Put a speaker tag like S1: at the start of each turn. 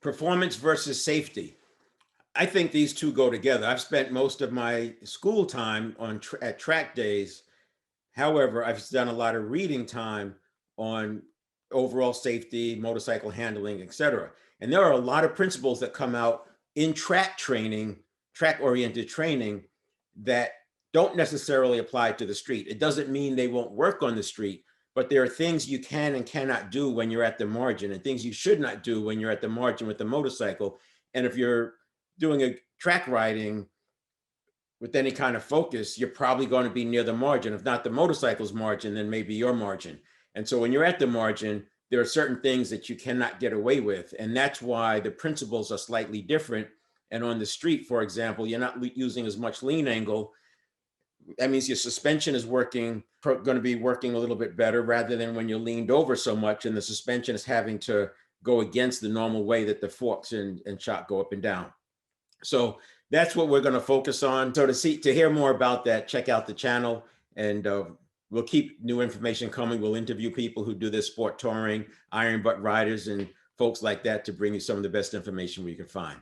S1: Performance versus safety. I think these two go together. I've spent most of my school time at track days. However, I've done a lot of reading time on overall safety, motorcycle handling, etc. And there are a lot of principles that come out in track training, track oriented training, that don't necessarily apply to the street. It doesn't mean they won't work on the street, but there are things you can and cannot do when you're at the margin, and things you should not do when you're at the margin with the motorcycle. And if you're doing a track riding with any kind of focus, you're probably going to be near the margin. If not the motorcycle's margin, then maybe your margin. And so when you're at the margin, there are certain things that you cannot get away with. And that's why the principles are slightly different. And on the street, for example, you're not using as much lean angle. That means your suspension is going to be working a little bit better, rather than when you're leaned over so much and the suspension is having to go against the normal way that the forks and shock go up and down. So that's what we're going to focus on. So to hear more about that, check out the channel, and we'll keep new information coming. We'll interview people who do this sport touring, iron butt riders, and folks like that, to bring you some of the best information we can find.